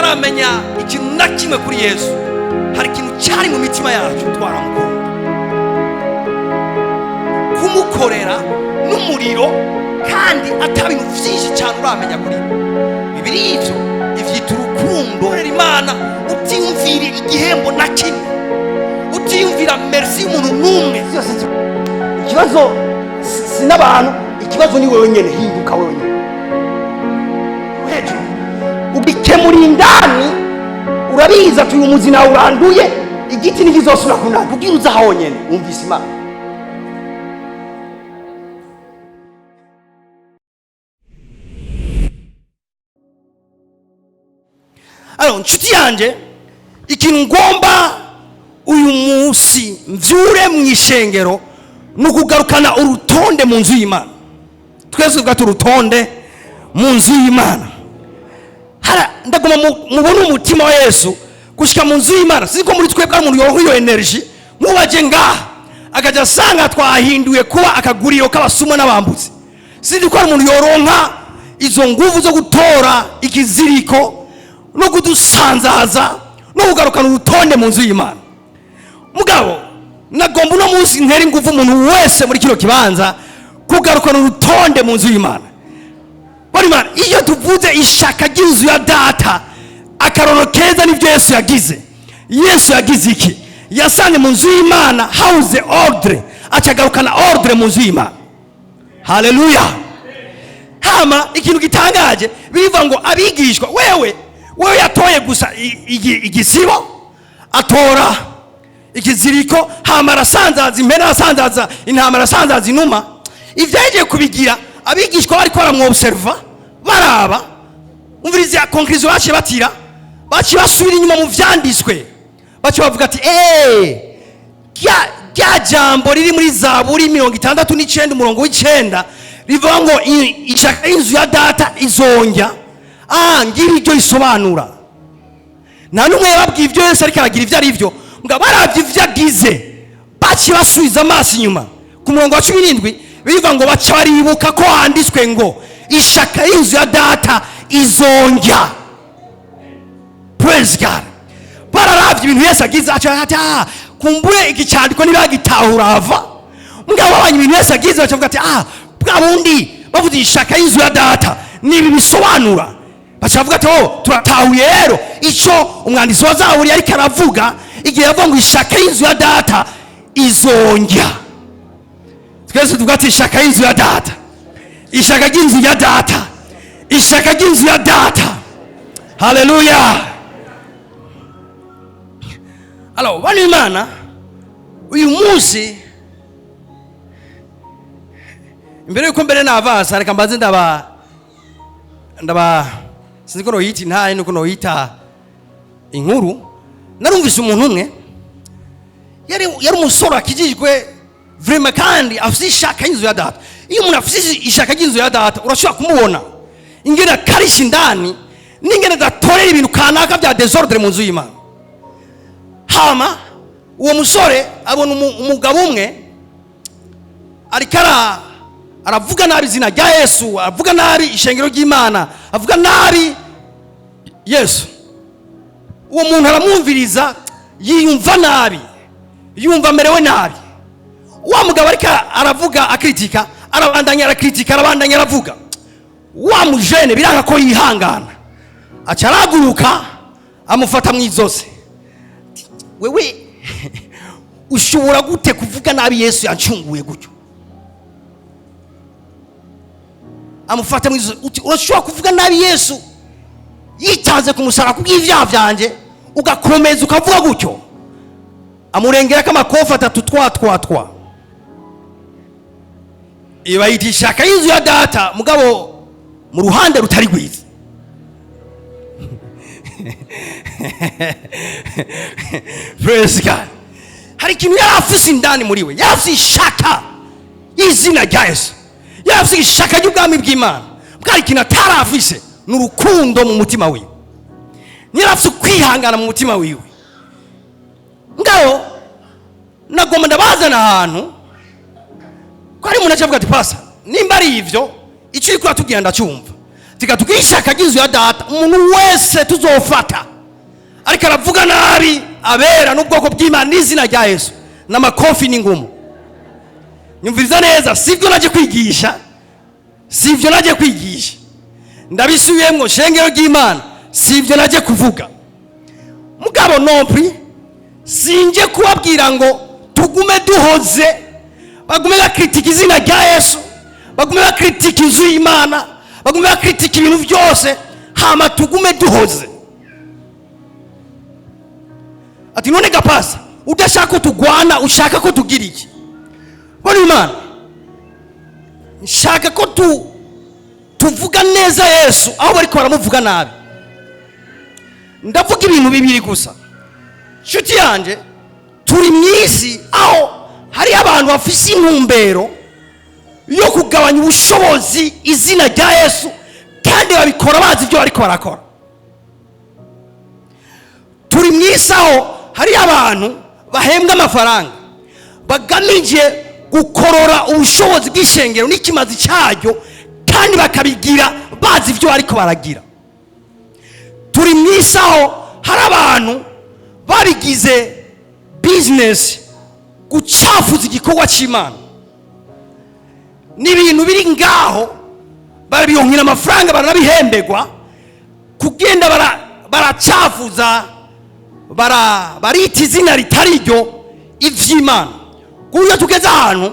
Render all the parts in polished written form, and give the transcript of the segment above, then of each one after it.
tutaramenya ikintu na kimwe kuri Yesu, hari ikintu cyari mu mitima yacu twaramukunda. Kumukorera n'umuriro kandi atabintu byinshi cyane uramenya kuri Bibiri ivyo ivyita urukundo. Imana utiyumvira igihembo na kimwe, utiyumvira merci y'umuntu n'umwe. Ikibazo sinabantu, ikibazo ni wewe nyene. Hinduka wewe nyene, ubikemura indani. Urabiza ati uyu muzi nawe uranduye, igiti ntikizosubira kunanda. Ubwira uza aho nyene wumvise Imana. Nshuti yanje, ikintu ngomba uyu munsi mvyure mu ishengero no kugarukana urutonde mu nzu y'Imana. Twese tugata urutonde mu nzu y'Imana. Ndagoma mubona umutima wa Yesu gushika mu nzu y'Imana. Siko muri twebwe umuntu yoronka iyo energy mubaje ngaha akaja asanga twahinduye kuba akaguriro k'abasumwa n'abambuzi. Sindi ko umuntu yoronka izo nguvu zo gutora ikiziriko no kudusanzaza no kugarukana urutonde mu nzu y'Imana. Mugabo nagomba uno munsi ntera ingufu umuntu wese muri kino kibanza kugarukana urutonde mu nzu y'Imana. Bari Imana, iyo tuvuze ishaka ry'inzu ya data, akarono keza nivyo Yesu yagize. Yesu yagize iki? Yasanye mu nzu y'Imana house ordre, acagarukana ordre mu nzu y'Imana. Haleluya. Hama ikintu gitangaje bivuga ngo abigishwa, wewe yatoye gusa igisibo, atora ikiziriko, hama arasanzaza impene, arasanzaza intama, arasanzaza inuma. Ivyo yagiye kubigira abigishwa bariko baramwobserva baraba. Umviriza conclusion baciye batira, baciye basubira inyuma mu vyanditswe, baciye bavuga ati rya jambo riri muri Zaburi 69 umurongo w'9 rivuga ngo ishaka y'inzu ya data izongya. Ngiri iryo risobanura. Nta numwe yababwiye ivyo Yesu ariko aragira ivyo ari vyo, ngo baravye ivyo agize baciye basubiza amaso inyuma. Ku murongo wa 17 bivuga ngo baca baribuka ko handitswe ngo ishaka y'inzu ya data izongya. Praise God. Bararavye ibintu Yesu agize, aca kumbure igicyandiko nibagitahura ava. Mugabo abanye ibintu Yesu agize bacavuga ati bwa bundi bavuze ishaka y'inzu ya data nibi bisobanura. Bacavuga ati turatahuye rero ico umwanditsi wa Zaburi ariko aravuga igihe yavuga ngo ishaka y'inzu ya data izongya. Twese tuvuga ati ishaka y'inzu ya data, ishaka ry'inzu ya data, ishaka ry'inzu ya data. Haleluya. Alors bani Imana, uyu munsi imbere yuko mbere navaza reka mbanze ndaba sinzi ko noyita intahe nuko noyita inkuru. Narumvise umuntu umwe yari umusore akijijwe vraiment kandi afite ishaka y'inzu ya data. Iyo umuntu afite ishaka y'inzu ya data urashobora kumubona ingene karisha indani n'ingene datorera ibintu kanaka bya desordre mu nzu y'Imana. Hama uwo musore abona umugabo umwe ariko aravuga nabi izina rya Yesu, avuga nabi ishengero ry'Imana, avuga nabi Yesu. Uwo muntu aramwumviriza yiyumva nabi, yumva merewe nabi. Wa mugabo ariko aravuga akritika, arabandanya arakritika, arabandanya aravuga. Wa mujene biranga ko yihangana, aca araguruka amufata mw'izose. Wewe ushobora gute kuvuga nabi Yesu yancunguye gutyo? Amufata mw'izose. Urashobora kuvuga nabi Yesu yitanze kumusara kubw'ivyaha vyanje ugakomeza ukavuga gutyo? Amurengera kama kofa atatu twa iba yitishaka y'inzu ya data mugabo mu ruhande rutari rwiza. Praise God. Hari ikintu yarafise indani muri we, yarafise ishaka y'izina rya Yesu, yarafise ishaka y'ubwami bw'Imana. Bwari ikintu atarafise n'urukundo mu mutima wiwe, yarafise kwihangana mu mutima wiwe. Ngao nagomba ndabazana ahantu ko ari umuntu acavuga ati pasa nimba ari ivyo icyo uri kuratubwira ndacyumva, tukatugira ishaka ry'inzu ya data. Umuntu wese tuzofata ariko aravuga nabi abera n'ubwoko bw'Imana n'izina rya Yesu n'amakofi n'ingumu. Nyumviriza neza, sivyo naje kwigisha, ndabisubiyemwo shengero ry'Imana, sivyo naje kuvuga. Mugabo nopri sinje kubabwira ngo tugume duhoze, bagume bakritika izina rya Yesu, bagume bakritika inzu y'Imana, bagume bakritika ibintu byose, hama tugume duhoze. Ati none gapasa udashaka ko tugwana, ushaka ko tugira iki? Bwana Imana, nshaka ko tuvuga neza Yesu aho bariko baramuvuga nabi. Ndavuga ibintu bibiri gusa. Nshuti yanje, turi mwisi aho hari abantu bafise intumbero yo kugabanya ubushobozi izina rya Yesu, kandi babikora bazi ibyo bariko barakora. Turi mwisi aho hari abantu bahembwa amafaranga bagamije gukorora ubushobozi bw'ishengero n'ikimazi cyaryo, kandi bakabigira bazi ibyo bariko baragira. Turi mwisi aho hari abantu babigize business gucafuza igikorwa cy'Imana. N'ibintu biri ngaho barabiyonkira amafaranga, barabihembegwa kugenda baracafuza, barita izina ritari ryo ivy'Imana. Kuyo tugeze ahantu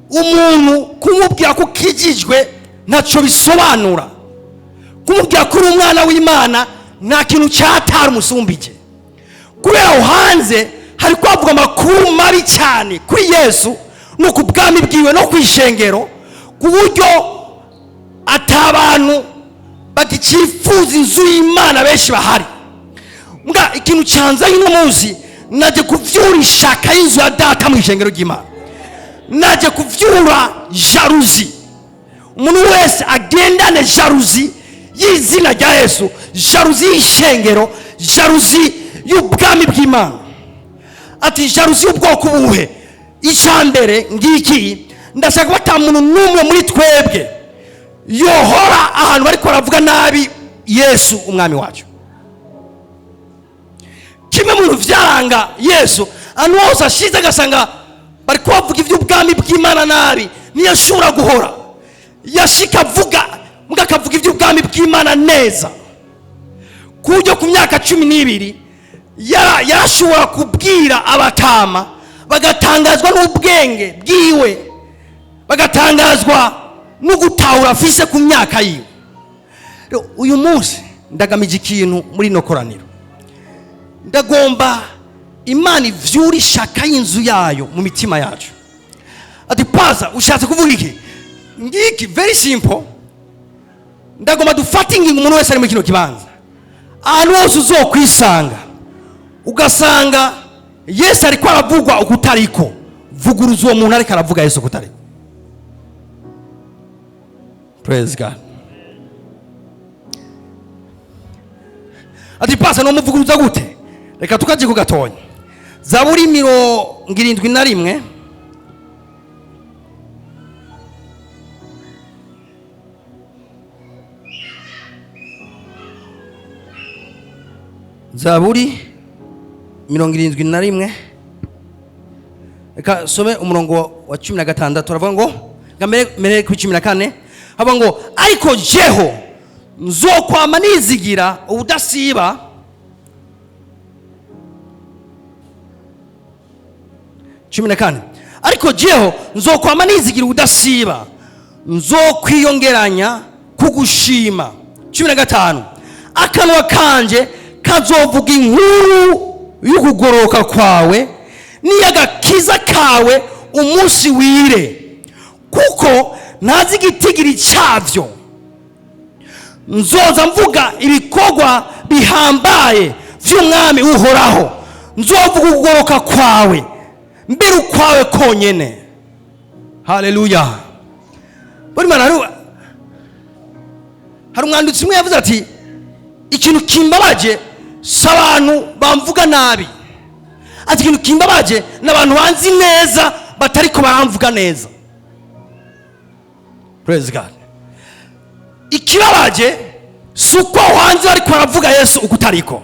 umuntu kumubwira ko kijijwe ntaco bisobanura, kumubwira ko umwana w'Imana nta kintu cyatara umusumbije. Kubera aho hanze hari kwavuga amakuru mabi cyane kuri Yesu no ku bwami bwiwe no kwishengero, ku buryo atabantu bagicifuza inzu y'Imana benshi bahari. Mbwa ikintu cyanza hino muzi, naje kuvyura ishaka y'inzu ya data mu ishengero ry'Imana, naje kuvyura jalousie. Umuntu wese agendane jalousie y'izina rya Yesu, jalousie y'ishengero, jalousie y'ubwami bw'Imana. Ati jalousie y'ubwoko buhe? Icambere ngiki, ndashaka ko ata muntu numwe muri twebwe yohora ahantu bariko baravuga nabi Yesu umwami wacu. Kimwe mu vyaranga Yesu anu wose ashize agasanga bariko bavuga ivy'ubwami bw'Imana nabi, ntiyashobora guhora yashika avuga mugakavuga ivy'ubwami bw'Imana neza. Kujyo ku myaka 12 yarashobora kubwira abatama, bagatangazwa n'ubwenge bwiwe, bagatangazwa no gutahura afise ku myaka yiwe. Uyu munsi ndagamije ikintu muri no koraniro, ndagomba Imana ivyura ishaka y'inzu yayo mu mitima yacu. Ati paza ushatse kuvuga iki? Ngiki very simple. Ndagomba dufate ingingo umuntu wese ari mu kino kibanza, ahantu hose uzokwisanga ugasanga Yesu ariko aravugwa ukutariko, vuguruza uwo muntu ariko aravuga Yesu ukutariko. Praise God. Ati pasa no muvuguruza gute? Reka tukaje ku gatonya. Zaburi 71 Zaburi 71. Reka some umurongo wa 16 turavuga ngo mbere ku 14 haba ngo ariko jeho nzokwama nizigira ubudasiba. 14 ariko jeho nzokwama nizigira ubudasiba, nzokwiyongeranya kugushima. 15 akanwa kanje kazovuga inkuru y'ukugoroka kwawe n'iyagakiza kawe umunsi wire, kuko ntazi igitigiri cyavyo. Nzoza mvuga ibikorwa bihambaye vy'umwami uhoraho, nzovuga ukugoroka kwawe mbere ukwawe konyene. Haleluya. Buri mana hari umwanditsi umwe yavuze ati ikintu kimbabaje s'abantu bamvuga nabi, ati ikintu kimbabaje n'abantu banzi neza batariko baramvuga neza. Praise God. ikibabaje si uko hanze ariko aravuga Yesu uko utariko,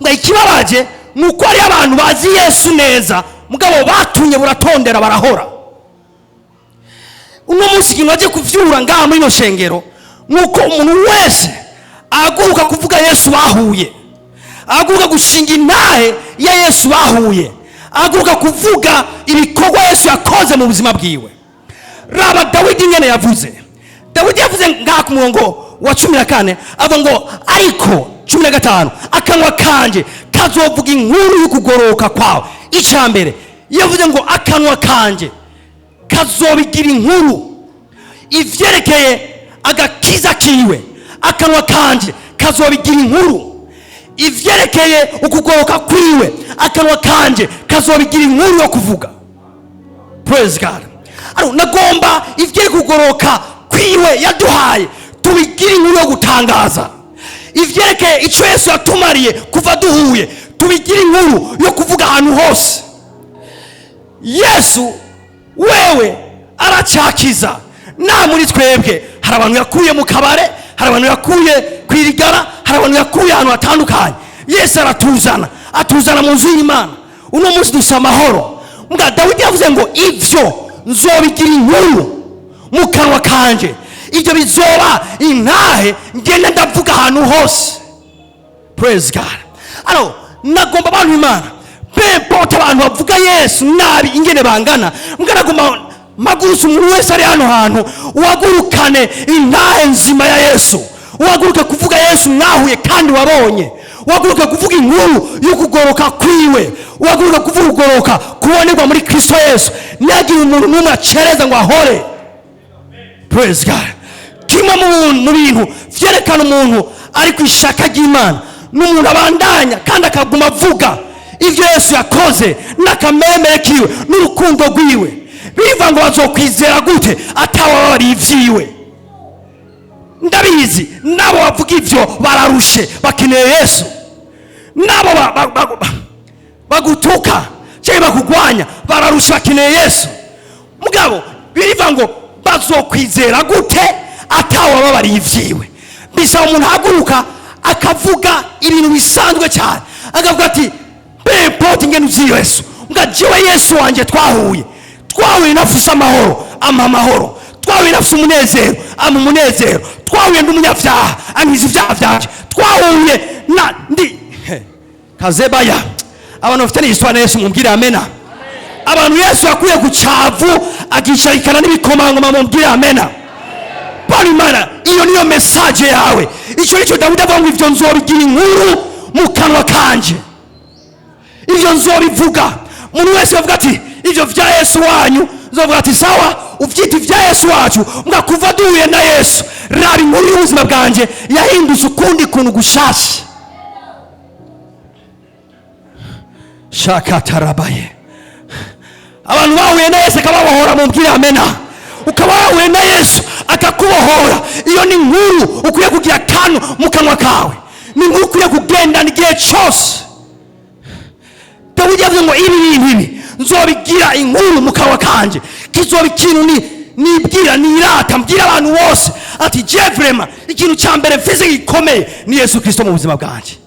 ngo ikibabaje ni uko ari abantu bazi Yesu neza mugabo batunye buratondera barahora. Uno munsi ikintu agiye kuvyura ngaha muri ino shengero nuko umuntu wese ahaguruka kuvuga Yesu bahuye, ahaguruka gushinga intahe ya Yesu bahuye, ahaguruka kuvuga ibikorwa Yesu yakoze mu buzima bwiwe. Raba Dawidi nyene yavuze, Dawidi yavuze ngaha ku murongo wa 14 avuga ngo ariko 15 akanwa kanje kazovuga inkuru y'ukugoroka kwawe. Icambere yavuze ngo akanwa kanje kazobigira inkuru ivyerekeye agakiza kiwe, akanwa kanje kazobigira inkuru ivyerekeye ukugoroka kwiwe, akanwa kanje kazobigira inkuru yo kuvuga. Praise God. Nagomba ivyerekeye kugoroka kwiwe yaduhaye tubigira inkuru yo gutangaza, ivyerekeye ico Yesu yatumariye kuva duhuye tubigira inkuru yo kuvuga ahantu hose. Yesu wewe aracakiza. Na muri twebwe hari abantu yakuye mu kabare, hari abantu yakuye kwirigara, hari abantu yakuye ahantu hatandukanye. Yesu atuzana mu nzu y'Imana. Uno munsi dusa amahoro. Mbwa Dawidi yavuze ngo ivyo nzobigira inkuru mu kanwa kanje, ivyo bizoba intahe ngenda ndavuga ahantu hose. Praise God. Nagomba abantu Imana b'importe abantu bavuga Yesu nabi ingene bangana, mbwa nagomba magurusu umuntu wese ari hano hantu uwagurukane intahe nzima ya Yesu, uwaguruke kuvuga Yesu mwahuye kandi wabonye, uwaguruke kuvuga inkuru y'ukugoroka kwiwe, uwaguruke kuvuga ukugoroka kubonerwa muri Kristo Yesu, ntihagire umuntu n'umwe acereza ngo ahore. Praise God. Kimwe mu bintu vyerekana umuntu ari ku ishaka ry'Imana n'umuntu abandanya kandi akaguma avuga ivyo Yesu yakoze n'akamemere kiwe n'urukundo rwiwe. Biva ngo bazokwizera gute atawa bari ivyiwe? Ndabizi nabo bavuga ivyo bararushe bakeneye Yesu, nabo bagutuka cyo bakugwanya bararusha bakeneye Yesu. Mugabo biva ngo bazokwizera gute atawa bari ivyiwe? Bisa umuntu haguruka akavuga ibintu bisanzwe cyane, akavuga ati b'importe ngene uzi Yesu, ngajiwe Yesu wanje twahuye nafuse amahoro amahoro, twahuye nafuse umunezero umunezero, twahuye ndumunyavyaha ankiza ivyaha vyanje, twahuye na ndi kazebaya. Abantu bafite n'iswana Yesu mumbwire amena. Abantu Yesu yakuye ku cavu agisharikana n'ibikomangoma mumbwire amena. Bari Imana, iyo niyo message yawe. Ico nico Dawidi avuga ngo ivyo nzobigira inkuru mu kanwa kanje, ivyo nzobivuga. Umuntu wese avuga ati ivyo vya Yesu wanyu, nzovuga ati sawa uvyita vya Yesu wacu, mwakuva duhuye na Yesu raba inkuru y'ubuzima bwanje yahindutse ukundi kuntu gushasha. Shaka tarabaye. Abantu bahuye na Yesu akababohora mumbwire amena. Ukabahuye na Yesu akakubohora, iyo ni inkuru ukwiye kugira kano mu kanwa kawe, ni inkuru ukwiye kugenda n'igihe cyose. Dawidi yavuze ngo ibi nzobigira inkuru mu kanwa kanje, kizoba ikintu nibwira nirata mbwira abantu bose ati je vraiment ikintu cyambere mfise gikomeye ni Yesu Kristo mu buzima bwanje.